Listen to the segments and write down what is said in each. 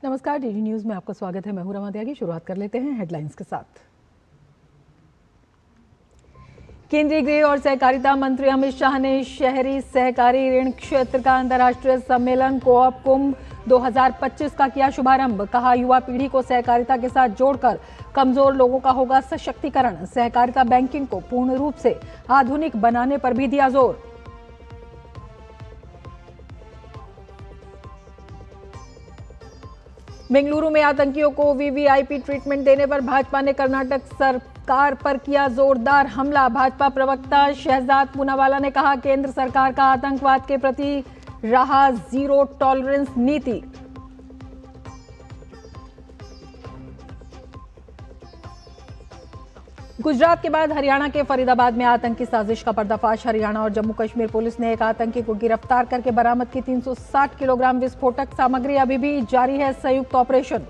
नमस्कार, DD news में आपका स्वागत है। मैं हूं रमा त्यागी। शुरुआत कर लेते हैं हेडलाइंस के साथ। केंद्रीय गृह और सहकारिता मंत्री अमित शाह ने शहरी सहकारी ऋण क्षेत्र का अंतर्राष्ट्रीय सम्मेलन कोऑप कुंभ 2025 का किया शुभारंभ। कहा, युवा पीढ़ी को सहकारिता के साथ जोड़कर कमजोर लोगों का होगा सशक्तिकरण। सहकारिता बैंकिंग को पूर्ण रूप से आधुनिक बनाने पर भी दिया जोर। बेंगलुरु में आतंकियों को वीवीआईपी ट्रीटमेंट देने पर भाजपा ने कर्नाटक सरकार पर किया जोरदार हमला। भाजपा प्रवक्ता शहजाद पूनावाला ने कहा, केंद्र सरकार का आतंकवाद के प्रति रहा जीरो टॉलरेंस नीति। गुजरात के बाद हरियाणा के फरीदाबाद में आतंकी साजिश का पर्दाफाश। हरियाणा और जम्मू कश्मीर पुलिस ने एक आतंकी को गिरफ्तार करके बरामद की 360 किलोग्राम विस्फोटक सामग्री। अभी भी जारी है संयुक्त ऑपरेशन।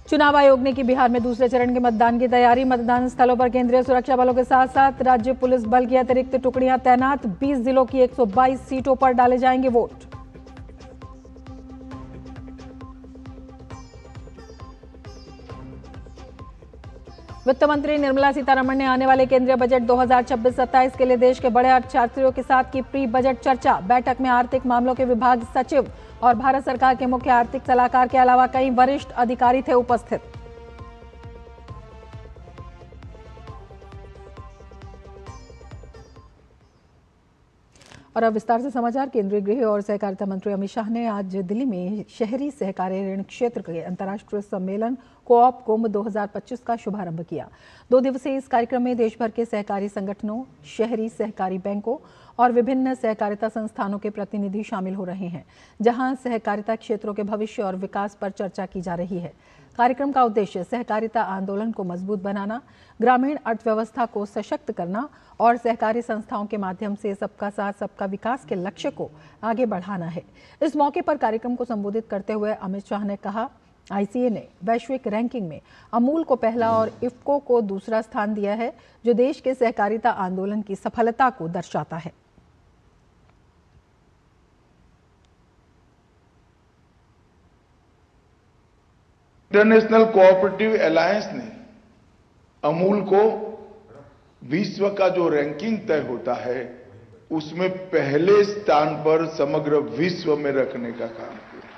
चुनाव आयोग ने की बिहार में दूसरे चरण के मतदान की तैयारी। मतदान स्थलों पर केंद्रीय सुरक्षा बलों के साथ साथ राज्य पुलिस बल की अतिरिक्त टुकड़ियां तैनात। 20 जिलों की 122 सीटों पर डाले जाएंगे वोट। वित्त मंत्री निर्मला सीतारमण ने आने वाले केंद्रीय बजट 2026-27 के लिए देश के बड़े अर्थशास्त्रियों के साथ की प्री बजट चर्चा। बैठक में आर्थिक मामलों के विभाग सचिव और भारत सरकार के मुख्य आर्थिक सलाहकार के अलावा कई वरिष्ठ अधिकारी थे उपस्थित। और अब विस्तार से समाचार। केंद्रीय गृह और सहकारिता मंत्री अमित शाह ने आज दिल्ली में शहरी सहकारी ऋण क्षेत्र के अंतर्राष्ट्रीय सम्मेलन कोऑप कुंभ 2025 का शुभारंभ किया। 2 दिवसीय इस कार्यक्रम में देश भर के सहकारी संगठनों, शहरी सहकारी बैंकों और विभिन्न सहकारिता संस्थानों के प्रतिनिधि शामिल हो रहे हैं, जहां सहकारिता क्षेत्रों के भविष्य और विकास पर चर्चा की जा रही है। कार्यक्रम का उद्देश्य सहकारिता आंदोलन को मजबूत बनाना, ग्रामीण अर्थव्यवस्था को सशक्त करना और सहकारी संस्थाओं के माध्यम से सबका साथ सबका विकास के लक्ष्य को आगे बढ़ाना है। इस मौके पर कार्यक्रम को संबोधित करते हुए अमित शाह ने कहा, आईसीए ने वैश्विक रैंकिंग में अमूल को पहला और इफ्को को दूसरा स्थान दिया है, जो देश के सहकारिता आंदोलन की सफलता को दर्शाता है। इंटरनेशनल कोऑपरेटिव अलायंस ने अमूल को विश्व का जो रैंकिंग तय होता है उसमें पहले स्थान पर समग्र विश्व में रखने का काम किया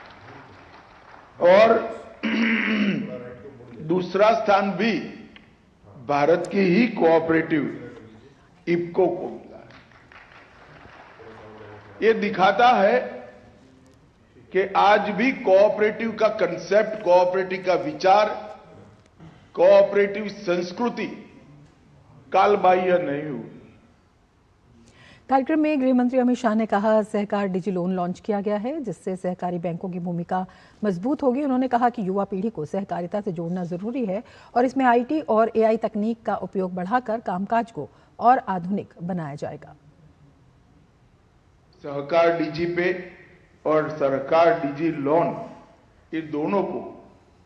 और दूसरा स्थान भी भारत की ही कोऑपरेटिव इफ्को को मिला है। ये दिखाता है कि आज भी कोऑपरेटिव का कंसेप्ट, कोऑपरेटिव का विचार, कोऑपरेटिव संस्कृति कालबाह्य नहीं हुई। कार्यक्रम में गृह मंत्री अमित शाह ने कहा, सहकार डिजी लोन लॉन्च किया गया है, जिससे सहकारी बैंकों की भूमिका मजबूत होगी। उन्होंने कहा कि युवा पीढ़ी को सहकारिता से जोड़ना जरूरी है और इसमें आईटी और एआई तकनीक का उपयोग बढ़ाकर कामकाज को और आधुनिक बनाया जाएगा। सहकार डिजी पे और सरकार डिजी लोन, ये दोनों को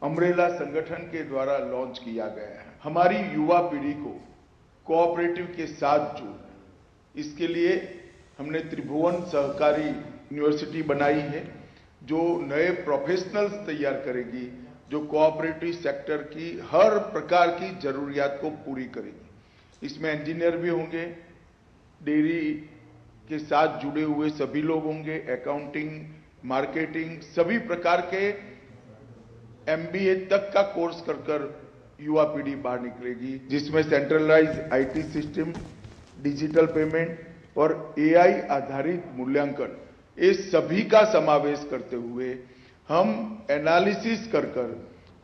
अम्ब्रेला संगठन के द्वारा लॉन्च किया गया है। हमारी युवा पीढ़ी को कोऑपरेटिव के साथ जोड़ना, इसके लिए हमने त्रिभुवन सहकारी यूनिवर्सिटी बनाई है, जो नए प्रोफेशनल्स तैयार करेगी, जो कोऑपरेटिव सेक्टर की हर प्रकार की जरूरियात को पूरी करेगी। इसमें इंजीनियर भी होंगे, डेयरी के साथ जुड़े हुए सभी लोग होंगे, अकाउंटिंग, मार्केटिंग, सभी प्रकार के एमबीए तक का कोर्स कर युवा पीढ़ी बाहर निकलेगी, जिसमें centralize IT system, digital payment और एआई आधारित मूल्यांकन, ये सभी का समावेश करते हुए हम एनालिसिस कर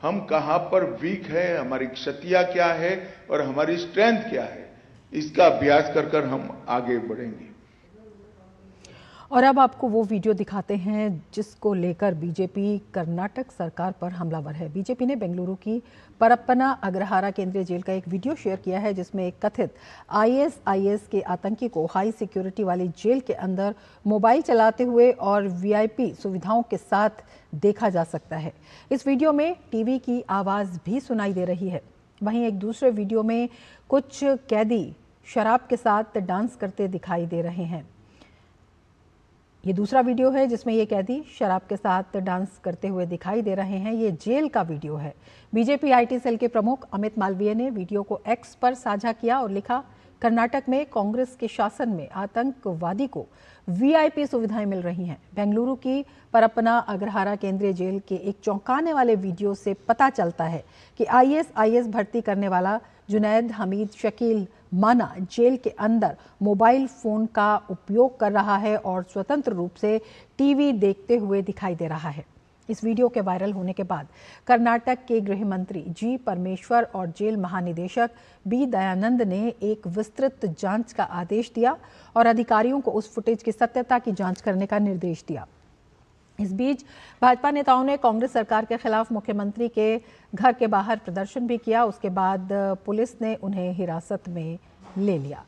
हम कहां पर वीक है, हमारी क्षतियां क्या है और हमारी स्ट्रेंथ क्या है, इसका अभ्यास कर हम आगे बढ़ेंगे। और अब आपको वो वीडियो दिखाते हैं जिसको लेकर बीजेपी कर्नाटक सरकार पर हमलावर है। बीजेपी ने बेंगलुरु की परप्पना अग्रहारा केंद्रीय जेल का एक वीडियो शेयर किया है जिसमें एक कथित आईएसआईएस के आतंकी को हाई सिक्योरिटी वाली जेल के अंदर मोबाइल चलाते हुए और वीआईपी सुविधाओं के साथ देखा जा सकता है। इस वीडियो में टीवी की आवाज़ भी सुनाई दे रही है। वहीं एक दूसरे वीडियो में कुछ कैदी शराब के साथ डांस करते दिखाई दे रहे हैं। ये दूसरा वीडियो है जिसमें ये कैदी शराब के साथ डांस करते हुए दिखाई दे रहे हैं। ये जेल का वीडियो है। बीजेपी आईटी सेल के प्रमुख अमित मालवीय ने वीडियो को एक्स पर साझा किया और लिखा, कर्नाटक में कांग्रेस के शासन में आतंकवादी को वीआईपी सुविधाएं मिल रही हैं। बेंगलुरु की परप्पना अग्रहारा केंद्रीय जेल के एक चौंकाने वाले वीडियो से पता चलता है कि आईएसआईएस भर्ती करने वाला जुनैद हमीद शकील माना जेल के अंदर मोबाइल फोन का उपयोग कर रहा है और स्वतंत्र रूप से टीवी देखते हुए दिखाई दे रहा है। इस वीडियो के वायरल होने के बाद कर्नाटक के गृह मंत्री जी परमेश्वर और जेल महानिदेशक बी दयानंद ने एक विस्तृत जांच का आदेश दिया और अधिकारियों को उस फुटेज की सत्यता की जांच करने का निर्देश दिया। इस बीच भाजपा नेताओं ने कांग्रेस सरकार के खिलाफ मुख्यमंत्री के घर के बाहर प्रदर्शन भी किया। उसके बाद पुलिस ने उन्हें हिरासत में ले लिया।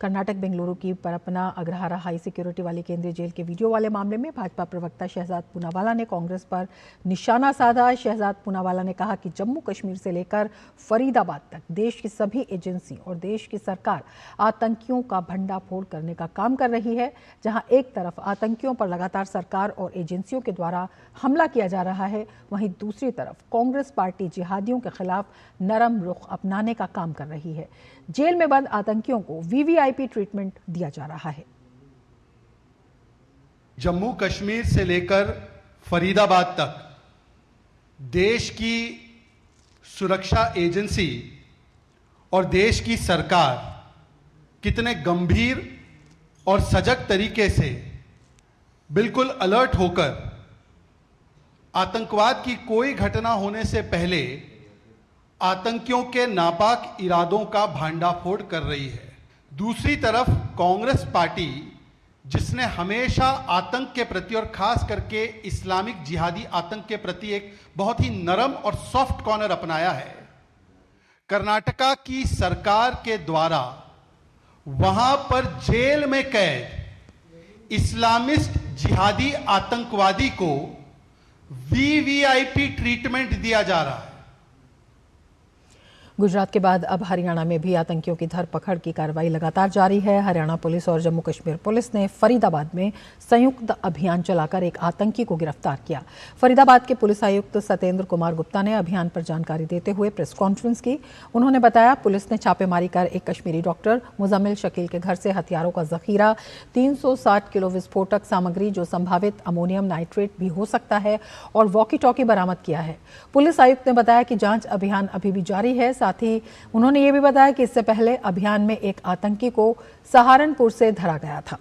कर्नाटक बेंगलुरु की परप्पना अग्रहारा हाई सिक्योरिटी वाली केंद्रीय जेल के वीडियो वाले मामले में भाजपा प्रवक्ता शहजाद पूनावाला ने कांग्रेस पर निशाना साधा। शहजाद पूनावाला ने कहा कि जम्मू कश्मीर से लेकर फरीदाबाद तक देश की सभी एजेंसी और देश की सरकार आतंकियों का भंडाफोड़ करने का काम कर रही है। जहां एक तरफ आतंकियों पर लगातार सरकार और एजेंसियों के द्वारा हमला किया जा रहा है, वहीं दूसरी तरफ कांग्रेस पार्टी जिहादियों के खिलाफ नरम रुख अपनाने का काम कर रही है। जेल में बंद आतंकियों को वीवीआईपी ट्रीटमेंट दिया जा रहा है। जम्मू कश्मीर से लेकर फरीदाबाद तक देश की सुरक्षा एजेंसी और देश की सरकार कितने गंभीर और सजग तरीके से बिल्कुल अलर्ट होकर आतंकवाद की कोई घटना होने से पहले आतंकियों के नापाक इरादों का भांडाफोड़ कर रही है। दूसरी तरफ कांग्रेस पार्टी जिसने हमेशा आतंक के प्रति और खास करके इस्लामिक जिहादी आतंक के प्रति एक बहुत ही नरम और सॉफ्ट कॉर्नर अपनाया है, कर्नाटका की सरकार के द्वारा वहां पर जेल में कैद इस्लामिस्ट जिहादी आतंकवादी को वीवीआईपी ट्रीटमेंट दिया जा रहा है। गुजरात के बाद अब हरियाणा में भी आतंकियों की धरपकड़ की कार्रवाई लगातार जारी है। हरियाणा पुलिस और जम्मू कश्मीर पुलिस ने फरीदाबाद में संयुक्त अभियान चलाकर एक आतंकी को गिरफ्तार किया। फरीदाबाद के पुलिस आयुक्त सत्येंद्र कुमार गुप्ता ने अभियान पर जानकारी देते हुए प्रेस कॉन्फ्रेंस की। उन्होंने बताया, पुलिस ने छापेमारी कर एक कश्मीरी डॉक्टर मुजम्मिल शकील के घर से हथियारों का जखीरा, 360 किलो विस्फोटक सामग्री जो संभावित अमोनियम नाइट्रेट भी हो सकता है और वॉकी टॉकी बरामद किया है। पुलिस आयुक्त ने बताया कि जांच अभियान अभी भी जारी है। साथ ही उन्होंने ये भी बताया कि इससे पहले अभियान में एक आतंकी को सहारनपुर से धरा गया था।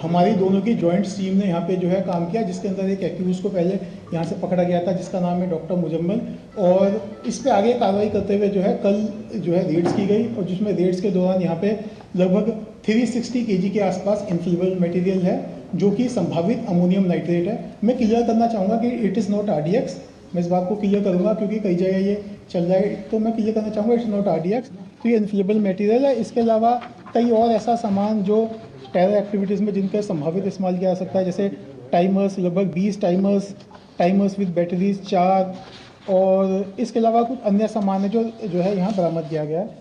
हमारी दोनों की जॉइंट टीम ने यहाँ पे जो है काम किया, जिसके अंदर एक एक्यूज को पहले यहाँ से पकड़ा गया था जिसका नाम है डॉक्टर मुजम्मिल, और इस पे आगे कार्रवाई करते हुए जो है कल जो है रेड्स की गई और जिसमें रेड्स के दौरान यहाँ पे लगभग 360 केजी के आसपास इन्फ्लेमेबल मटेरियल है जो कि संभावित अमोनियम नाइट्रेट है। मैं क्लियर करना चाहूँगा कि इट इज़ नॉट आरडीएक्स। मैं इस बात को क्लियर करूंगा क्योंकि कई जगह ये चल रहा है, तो मैं क्लियर करना चाहूँगा इट्स नॉट आरडीएक्स। तो ये इन्फ्लेमेबल मटेरियल है। इसके अलावा कई और ऐसा सामान जो टेरर एक्टिविटीज़ में जिनका संभावित इस्तेमाल किया जा सकता है, जैसे टाइमर्स, लगभग 20 टाइमर्स विद बैटरीज 4, और इसके अलावा कुछ अन्य सामान है जो है यहाँ बरामद किया गया है।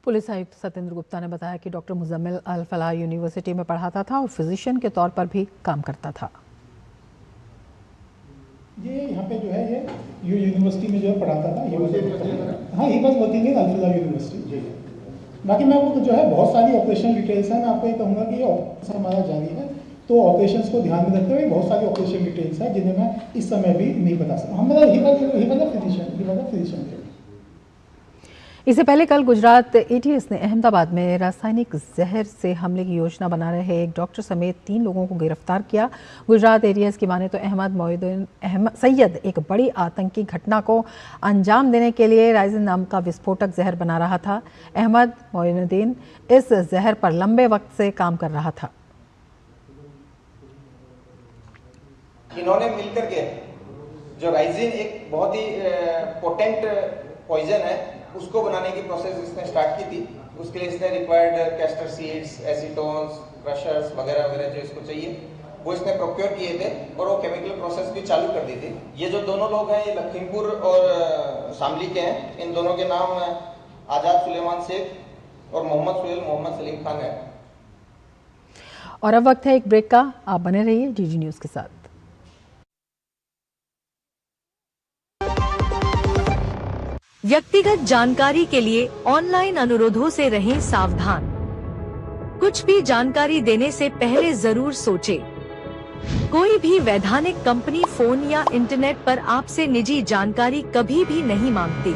पुलिस आयुक्त सत्येंद्र गुप्ता ने बताया कि डॉक्टर मुजम्मिल अल फलाह यूनिवर्सिटी में पढ़ाता था और फिजिशियन के तौर पर भी काम करता था। ये यहाँ पे जो है ये यूनिवर्सिटी में जो है पढ़ाता था, he was working in Al Falah university. बाकी मैं वो जो है बहुत सारी ऑपरेशन डिटेल्स हैं, मैं आपको ये कहूँगा कि ये ऑपरेशन हमारा जारी है, तो ऑपरेशंस को ध्यान में रखते हुए बहुत सारी ऑपरेशन डिटेल्स हैं जिन्हें मैं इस समय भी नहीं बता सकता। हमारा ही वाज फिजिशियन। इससे पहले कल गुजरात एटीएस ने अहमदाबाद में रासायनिक जहर से हमले की योजना बना रहे एक डॉक्टर समेत 3 लोगों को गिरफ्तार किया। गुजरात एटीएस की माने तो अहमद सैयद एक बड़ी आतंकी घटना को अंजाम देने के लिए राइजिन नाम का विस्फोटक जहर बना रहा था। अहमद मोइनुद्दीन इस जहर पर लंबे वक्त से काम कर रहा था। इन्होंने मिलकर के जो राइजिन एक बहुत ही पोटेंट पॉइजन है उसको बनाने की प्रोसेस इसने स्टार्ट की थी। उसके लिए इसने रिक्वायर्ड कैस्टर सीड्स, एसीटोन्स, क्रशर्स वगैरह वगैरह जो इसको चाहिए वो इसने प्रोक्योर किए थे और वो केमिकल प्रोसेस भी चालू कर दी थी। ये जो दोनों लोग हैं ये लखीमपुर और शामली के हैं। इन दोनों के नाम आजाद सुलेमान शेख और मोहम्मद सुहेल मोहम्मद सलीम खान है। और अब वक्त है एक ब्रेक का। आप बने रहिए डीजी न्यूज के साथ। व्यक्तिगत जानकारी के लिए ऑनलाइन अनुरोधों से रहें सावधान। कुछ भी जानकारी देने से पहले जरूर सोचें। कोई भी वैधानिक कंपनी फोन या इंटरनेट पर आपसे निजी जानकारी कभी भी नहीं मांगती।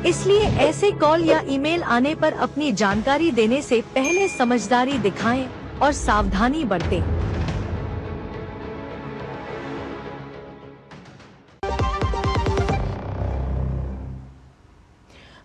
इसलिए ऐसे कॉल या ईमेल आने पर अपनी जानकारी देने से पहले समझदारी दिखाएं और सावधानी बरतें।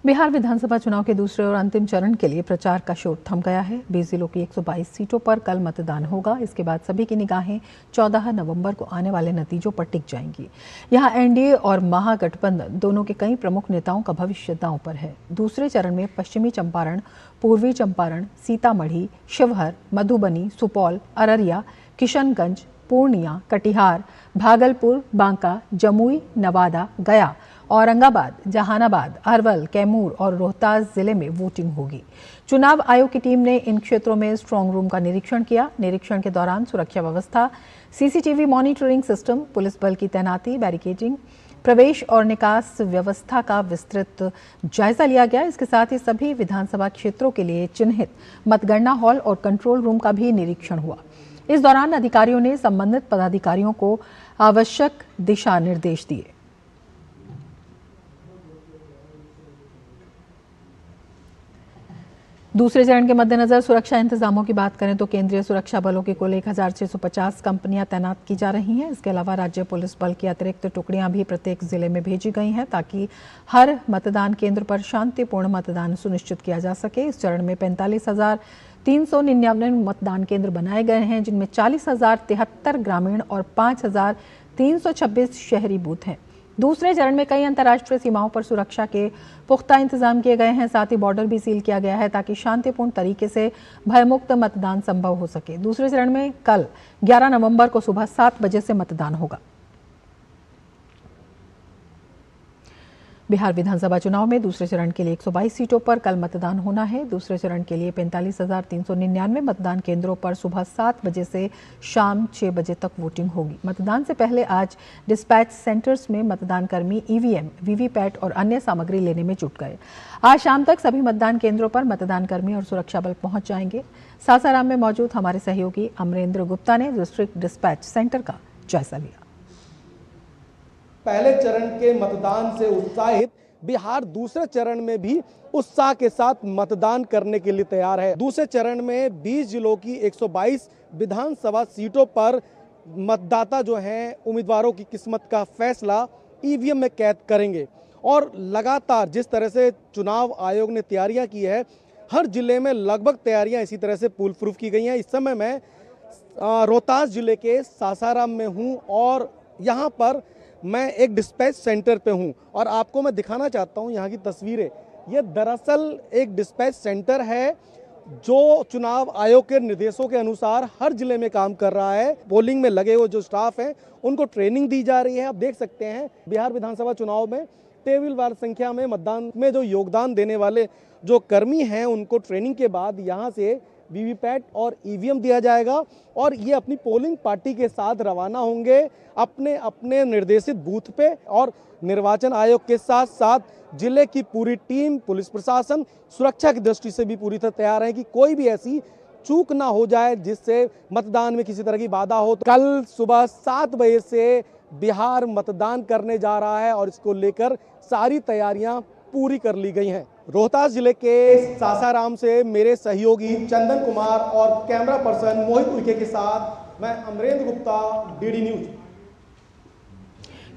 बिहार विधानसभा चुनाव के दूसरे और अंतिम चरण के लिए प्रचार का शोर थम गया है। 20 जिलों की 122 सीटों पर कल मतदान होगा। इसके बाद सभी की निगाहें 14 नवंबर को आने वाले नतीजों पर टिक जाएंगी। यहां एनडीए और महागठबंधन दोनों के कई प्रमुख नेताओं का भविष्य दांव पर है। दूसरे चरण में पश्चिमी चंपारण, पूर्वी चंपारण, सीतामढ़ी, शिवहर, मधुबनी, सुपौल, अररिया, किशनगंज, पूर्णिया, कटिहार, भागलपुर, बांका, जमुई, नवादा, गया, औरंगाबाद, जहानाबाद, अरवल, कैमूर और रोहतास जिले में वोटिंग होगी। चुनाव आयोग की टीम ने इन क्षेत्रों में स्ट्रांग रूम का निरीक्षण किया। निरीक्षण के दौरान सुरक्षा व्यवस्था, सीसीटीवी मॉनिटरिंग सिस्टम, पुलिस बल की तैनाती, बैरिकेडिंग, प्रवेश और निकास व्यवस्था का विस्तृत जायजा लिया गया। इसके साथ ही सभी विधानसभा क्षेत्रों के लिए चिन्हित मतगणना हॉल और कंट्रोल रूम का भी निरीक्षण हुआ। इस दौरान अधिकारियों ने संबंधित पदाधिकारियों को आवश्यक दिशा निर्देश दिए। दूसरे चरण के मद्देनजर सुरक्षा इंतजामों की बात करें तो केंद्रीय सुरक्षा बलों की कुल 1650 कंपनियां तैनात की जा रही हैं। इसके अलावा राज्य पुलिस बल की अतिरिक्त टुकड़ियां भी प्रत्येक जिले में भेजी गई हैं ताकि हर मतदान केंद्र पर शांतिपूर्ण मतदान सुनिश्चित किया जा सके। इस चरण में 45,399 मतदान केंद्र बनाए गए हैं, जिनमें 40,073 ग्रामीण और 5,326 शहरी बूथ हैं। दूसरे चरण में कई अंतर्राष्ट्रीय सीमाओं पर सुरक्षा के पुख्ता इंतजाम किए गए हैं। साथ ही बॉर्डर भी सील किया गया है ताकि शांतिपूर्ण तरीके से भयमुक्त मतदान संभव हो सके। दूसरे चरण में कल 11 नवंबर को सुबह 7 बजे से मतदान होगा। बिहार विधानसभा चुनाव में दूसरे चरण के लिए 122 सीटों पर कल मतदान होना है। दूसरे चरण के लिए 45,399 मतदान केंद्रों पर सुबह 7 बजे से शाम 6 बजे तक वोटिंग होगी। मतदान से पहले आज डिस्पैच सेंटर्स में मतदान कर्मी ईवीएम, वीवीपैट और अन्य सामग्री लेने में जुट गए। आज शाम तक सभी मतदान केंद्रों पर मतदान कर्मी और सुरक्षा बल पहुंच जाएंगे। सासाराम में मौजूद हमारे सहयोगी अमरेंद्र गुप्ता ने डिस्ट्रिक्ट डिस्पैच सेंटर का जायजा लिया। पहले चरण के मतदान से उत्साहित बिहार दूसरे चरण में भी उत्साह के साथ मतदान करने के लिए तैयार है। दूसरे चरण में 20 जिलों की 122 विधानसभा सीटों पर मतदाता जो हैं उम्मीदवारों की किस्मत का फैसला ईवीएम में कैद करेंगे। और लगातार जिस तरह से चुनाव आयोग ने तैयारियां की है, हर जिले में लगभग तैयारियां इसी तरह से फुल प्रूफ की गई हैं। इस समय मैं रोहतास जिले के सासाराम में हूं और यहाँ पर मैं एक डिस्पैच सेंटर पे हूं और आपको मैं दिखाना चाहता हूं यहाँ की तस्वीरें। ये दरअसल एक डिस्पैच सेंटर है जो चुनाव आयोग के निर्देशों के अनुसार हर जिले में काम कर रहा है। पोलिंग में लगे हुए जो स्टाफ हैं उनको ट्रेनिंग दी जा रही है। आप देख सकते हैं बिहार विधानसभा चुनाव में टेबलवार संख्या में मतदान में जो योगदान देने वाले जो कर्मी हैं उनको ट्रेनिंग के बाद यहाँ से वीवीपैट और ईवीएम दिया जाएगा और ये अपनी पोलिंग पार्टी के साथ रवाना होंगे अपने अपने निर्देशित बूथ पे। और निर्वाचन आयोग के साथ साथ जिले की पूरी टीम, पुलिस प्रशासन सुरक्षा की दृष्टि से भी पूरी तरह तैयार है कि कोई भी ऐसी चूक ना हो जाए जिससे मतदान में किसी तरह की बाधा हो। कल सुबह 7 बजे से बिहार मतदान करने जा रहा है और इसको लेकर सारी तैयारियां पूरी कर ली गई हैं। रोहतास जिले के सासाराम से मेरे सहयोगी चंदन कुमार और कैमरा पर्सन मोहित उइके के साथ मैं अमरेंद्र गुप्ता, डीडी न्यूज।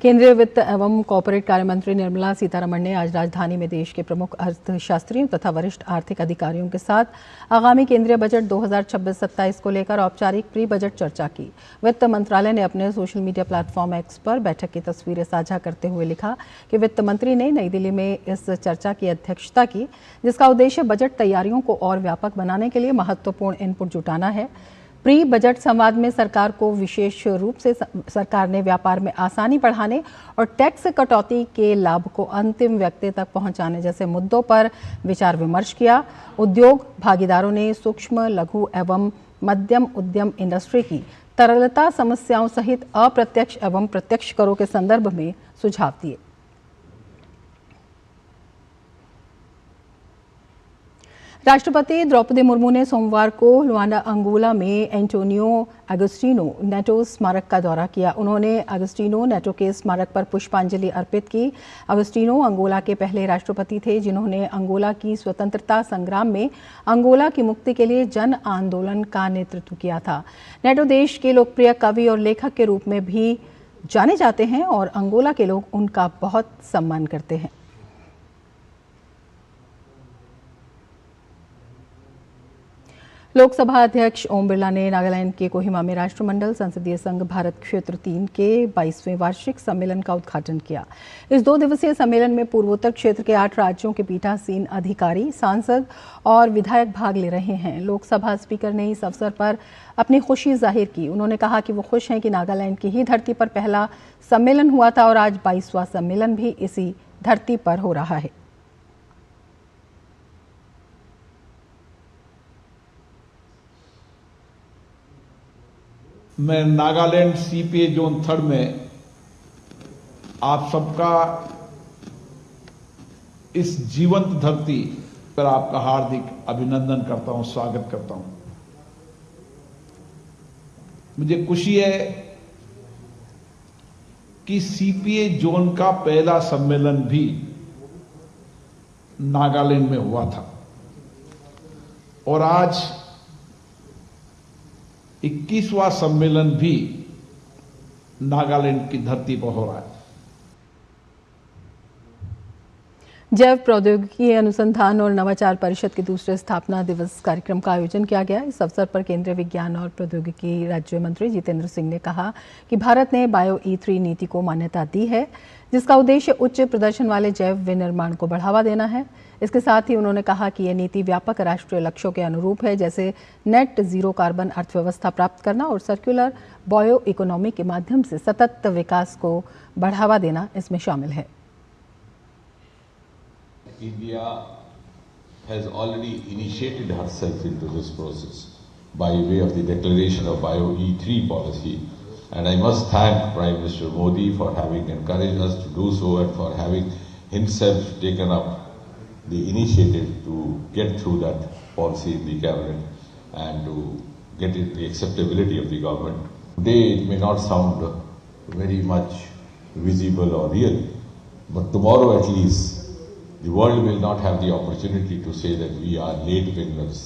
केंद्रीय वित्त एवं कॉर्पोरेट कार्य मंत्री निर्मला सीतारमण ने आज राजधानी में देश के प्रमुख अर्थशास्त्रियों तथा वरिष्ठ आर्थिक अधिकारियों के साथ आगामी केंद्रीय बजट 2026-27 को लेकर औपचारिक प्री बजट चर्चा की। वित्त मंत्रालय ने अपने सोशल मीडिया प्लेटफॉर्म एक्स पर बैठक की तस्वीरें साझा करते हुए लिखा कि वित्त मंत्री ने नई दिल्ली में इस चर्चा की अध्यक्षता की, जिसका उद्देश्य बजट तैयारियों को और व्यापक बनाने के लिए महत्वपूर्ण इनपुट जुटाना है। प्री बजट संवाद में सरकार को विशेष रूप से सरकार ने व्यापार में आसानी बढ़ाने और टैक्स कटौती के लाभ को अंतिम व्यक्ति तक पहुंचाने जैसे मुद्दों पर विचार विमर्श किया। उद्योग भागीदारों ने सूक्ष्म, लघु एवं मध्यम उद्यम इंडस्ट्री की तरलता समस्याओं सहित अप्रत्यक्ष एवं प्रत्यक्ष करों के संदर्भ में सुझाव दिए। राष्ट्रपति द्रौपदी मुर्मू ने सोमवार को लुआंडा, अंगोला में एंटोनियो अगस्टिनो नेटो स्मारक का दौरा किया। उन्होंने अगस्टिनो नेटो के स्मारक पर पुष्पांजलि अर्पित की। अगस्टिनो अंगोला के पहले राष्ट्रपति थे जिन्होंने अंगोला की स्वतंत्रता संग्राम में अंगोला की मुक्ति के लिए जन आंदोलन का नेतृत्व किया था। नेटो देश के लोकप्रिय कवि और लेखक के रूप में भी जाने जाते हैं और अंगोला के लोग उनका बहुत सम्मान करते हैं। लोकसभा अध्यक्ष ओम बिरला ने नागालैंड के कोहिमा में राष्ट्रमंडल संसदीय संघ भारत क्षेत्र 3 के 22वें वार्षिक सम्मेलन का उद्घाटन किया। इस 2 दिवसीय सम्मेलन में पूर्वोत्तर क्षेत्र के 8 राज्यों के पीठासीन अधिकारी, सांसद और विधायक भाग ले रहे हैं। लोकसभा स्पीकर ने इस अवसर पर अपनी खुशी जाहिर की। उन्होंने कहा कि वो खुश हैं कि नागालैंड की ही धरती पर पहला सम्मेलन हुआ था और आज 22वां सम्मेलन भी इसी धरती पर हो रहा है। मैं नागालैंड सीपीए जोन 3 में आप सबका इस जीवंत धरती पर आपका हार्दिक अभिनंदन करता हूं, स्वागत करता हूं। मुझे खुशी है कि सीपीए जोन का पहला सम्मेलन भी नागालैंड में हुआ था और आज 21वां सम्मेलन भी नागालैंड की धरती पर हो रहा है। जैव प्रौद्योगिकी अनुसंधान और नवाचार परिषद के दूसरे स्थापना दिवस कार्यक्रम का आयोजन किया गया। इस अवसर पर केंद्रीय विज्ञान और प्रौद्योगिकी राज्य मंत्री जितेंद्र सिंह ने कहा कि भारत ने बायो E3 नीति को मान्यता दी है, जिसका उद्देश्य उच्च प्रदर्शन वाले जैव विनिर्माण को बढ़ावा देना है। इसके साथ ही उन्होंने कहा कि यह नीति व्यापक राष्ट्रीय लक्ष्यों के अनुरूप है, जैसे नेट जीरो कार्बन अर्थव्यवस्था प्राप्त करना और सर्कुलर बायो इकोनॉमी के माध्यम से सतत विकास को बढ़ावा देना इसमें शामिल है। India has already initiated herself into this process by way of the declaration of Bio E3 policy, and I must thank Prime Minister Modi for having encouraged us to do so and for having himself taken up the initiative to get through that policy in the cabinet and to get it the acceptability of the government. Today it may not sound very much visible or real, but tomorrow at least the world will not have the opportunity to say that we are late winners.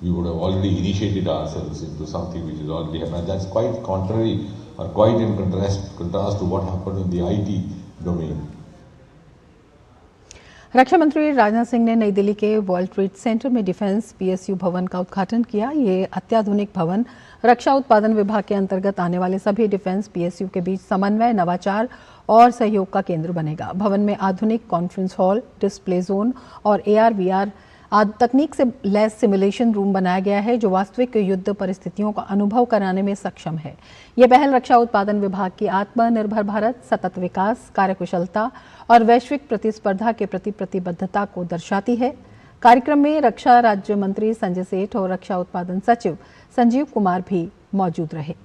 We would have already initiated ourselves into something which is already happened. That's quite contrary or quite in contrast to what happened in the IT domain. रक्षा मंत्री राजनाथ सिंह ने नई दिल्ली के world trade centre में defence PSU भवन का उद्घाटन किया। ये अत्याधुनिक भवन रक्षा उत्पादन विभाग के अंतर्गत आने वाले सभी डिफेंस PSU के बीच समन्वय, नवाचार और सहयोग का केंद्र बनेगा। भवन में आधुनिक कॉन्फ्रेंस हॉल, डिस्प्ले जोन और AR/VR तकनीक से लैस सिमुलेशन रूम बनाया गया है, जो वास्तविक युद्ध परिस्थितियों का अनुभव कराने में सक्षम है। यह पहल रक्षा उत्पादन विभाग की आत्मनिर्भर भारत, सतत विकास, कार्यकुशलता और वैश्विक प्रतिस्पर्धा के प्रति प्रतिबद्धता को दर्शाती है। कार्यक्रम में रक्षा राज्य मंत्री संजय सेठ और रक्षा उत्पादन सचिव संजीव कुमार भी मौजूद रहे।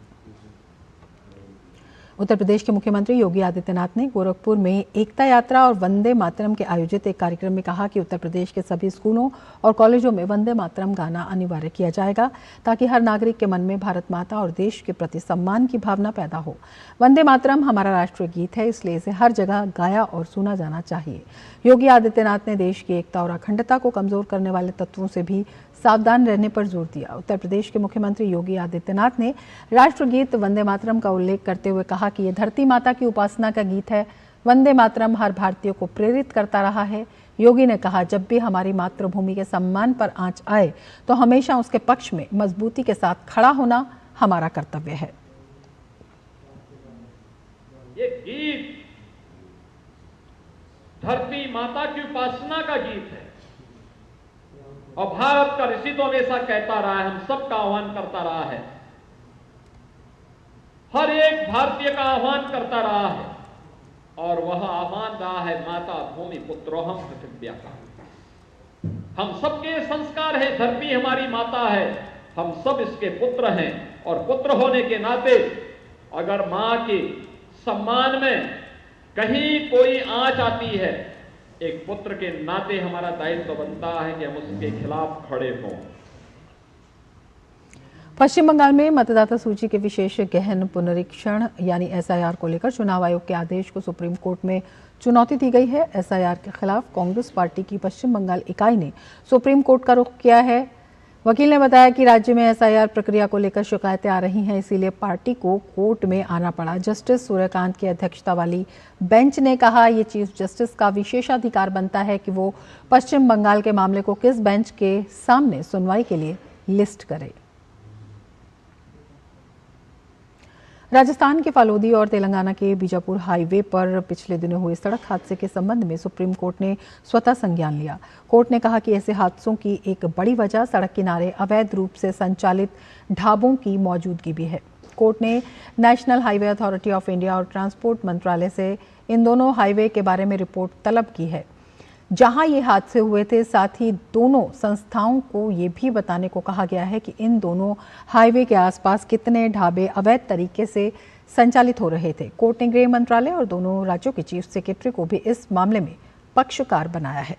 उत्तर प्रदेश के मुख्यमंत्री योगी आदित्यनाथ ने गोरखपुर में एकता यात्रा और वंदे मातरम के आयोजित एक कार्यक्रम में कहा कि उत्तर प्रदेश के सभी स्कूलों और कॉलेजों में वंदे मातरम गाना अनिवार्य किया जाएगा ताकि हर नागरिक के मन में भारत माता और देश के प्रति सम्मान की भावना पैदा हो। वंदे मातरम हमारा राष्ट्रीय गीत है, इसलिए इसे हर जगह गाया और सुना जाना चाहिए। योगी आदित्यनाथ ने देश की एकता और अखंडता को कमजोर करने वाले तत्वों से भी सावधान रहने पर जोर दिया। उत्तर प्रदेश के मुख्यमंत्री योगी आदित्यनाथ ने राष्ट्रगीत वंदे मातरम का उल्लेख करते हुए कहा कि यह धरती माता की उपासना का गीत है। वंदे मातरम हर भारतीय को प्रेरित करता रहा है। योगी ने कहा, जब भी हमारी मातृभूमि के सम्मान पर आंच आए तो हमेशा उसके पक्ष में मजबूती के साथ खड़ा होना हमारा कर्तव्य है। ये गीत धरती माता की उपासना का गीत है और भारत का ऋषि तो हमेशा कहता रहा है, हम सबका आह्वान करता रहा है, हर एक भारतीय का आह्वान करता रहा है और वह आह्वान रहा है माता भूमि पुत्रोहम पृथिव्या का। हम सबके संस्कार है, धरती हमारी माता है, हम सब इसके पुत्र हैं और पुत्र होने के नाते अगर मां के सम्मान में कहीं कोई आंच आती है, एक पुत्र के नाते हमारा दायित्व बनता है कि हम उसके खिलाफ खड़े हों। पश्चिम बंगाल में मतदाता सूची के विशेष गहन पुनरीक्षण यानी एसआईआर को लेकर चुनाव आयोग के आदेश को सुप्रीम कोर्ट में चुनौती दी गई है। एसआईआर के खिलाफ कांग्रेस पार्टी की पश्चिम बंगाल इकाई ने सुप्रीम कोर्ट का रुख किया है। वकील ने बताया कि राज्य में एसआईआर प्रक्रिया को लेकर शिकायतें आ रही हैं, इसीलिए पार्टी को कोर्ट में आना पड़ा। जस्टिस सूर्यकांत की अध्यक्षता वाली बेंच ने कहा, ये चीफ जस्टिस का विशेषाधिकार बनता है कि वो पश्चिम बंगाल के मामले को किस बेंच के सामने सुनवाई के लिए लिस्ट करे। राजस्थान के फालोदी और तेलंगाना के बीजापुर हाईवे पर पिछले दिनों हुए सड़क हादसे के संबंध में सुप्रीम कोर्ट ने स्वतः संज्ञान लिया। कोर्ट ने कहा कि ऐसे हादसों की एक बड़ी वजह सड़क किनारे अवैध रूप से संचालित ढाबों की मौजूदगी भी है। कोर्ट ने national highway authority of India और ट्रांसपोर्ट मंत्रालय से इन दोनों हाईवे के बारे में रिपोर्ट तलब की है जहां ये हादसे हुए थे। साथ ही दोनों संस्थाओं को ये भी बताने को कहा गया है कि इन दोनों हाईवे के आसपास कितने ढाबे अवैध तरीके से संचालित हो रहे थे। कोर्ट ने गृह मंत्रालय और दोनों राज्यों के चीफ सेक्रेटरी को भी इस मामले में पक्षकार बनाया है।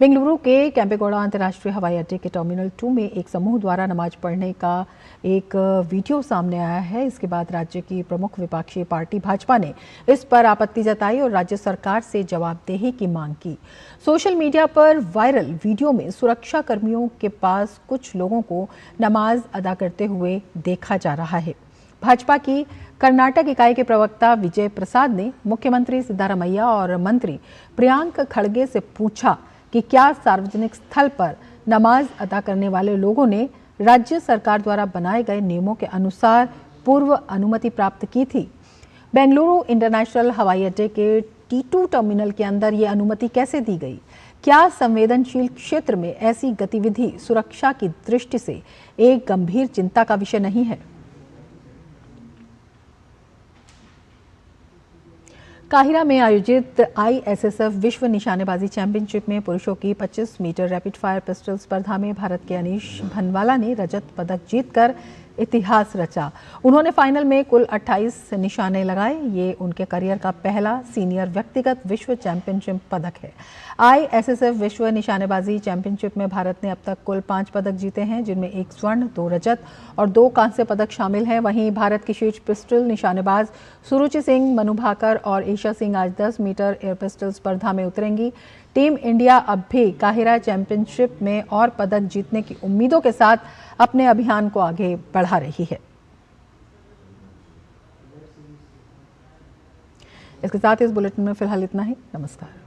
बेंगलुरु के केंपेगौड़ा अंतर्राष्ट्रीय हवाई अड्डे के टर्मिनल 2 में एक समूह द्वारा नमाज पढ़ने का एक वीडियो सामने आया है। इसके बाद राज्य की प्रमुख विपक्षी पार्टी भाजपा ने इस पर आपत्ति जताई और राज्य सरकार से जवाबदेही की मांग की। सोशल मीडिया पर वायरल वीडियो में सुरक्षा कर्मियों के पास कुछ लोगों को नमाज अदा करते हुए देखा जा रहा है। भाजपा की कर्नाटक इकाई के प्रवक्ता विजय प्रसाद ने मुख्यमंत्री सिद्धारमैया और मंत्री प्रियांक खड़गे से पूछा कि क्या सार्वजनिक स्थल पर नमाज अदा करने वाले लोगों ने राज्य सरकार द्वारा बनाए गए नियमों के अनुसार पूर्व अनुमति प्राप्त की थी। बेंगलुरु इंटरनेशनल हवाई अड्डे के T2 टर्मिनल के अंदर ये अनुमति कैसे दी गई? क्या संवेदनशील क्षेत्र में ऐसी गतिविधि सुरक्षा की दृष्टि से एक गंभीर चिंता का विषय नहीं है? काहिरा में आयोजित ISSF विश्व निशानेबाजी चैंपियनशिप में पुरुषों की 25 मीटर रैपिड फायर पिस्टल स्पर्धा में भारत के अनीश भनवाला ने रजत पदक जीतकर इतिहास रचा। उन्होंने फाइनल में कुल 28 निशाने लगाए। ये उनके करियर का पहला सीनियर व्यक्तिगत विश्व चैंपियनशिप पदक है। ISSF विश्व निशानेबाजी चैंपियनशिप में भारत ने अब तक कुल 5 पदक जीते हैं, जिनमें 1 स्वर्ण, 2 रजत और 2 कांस्य पदक शामिल हैं। वहीं भारत की शीर्ष पिस्टल निशानेबाज सुरुचि सिंह, मनु भाकर और ईशा सिंह आज 10 मीटर एयर पिस्टल स्पर्धा में उतरेंगी। टीम इंडिया अब भी काहिरा चैंपियनशिप में और पदक जीतने की उम्मीदों के साथ अपने अभियान को आगे बढ़ा रही है। इसके साथ इस बुलेटिन में फिलहाल इतना ही। नमस्कार।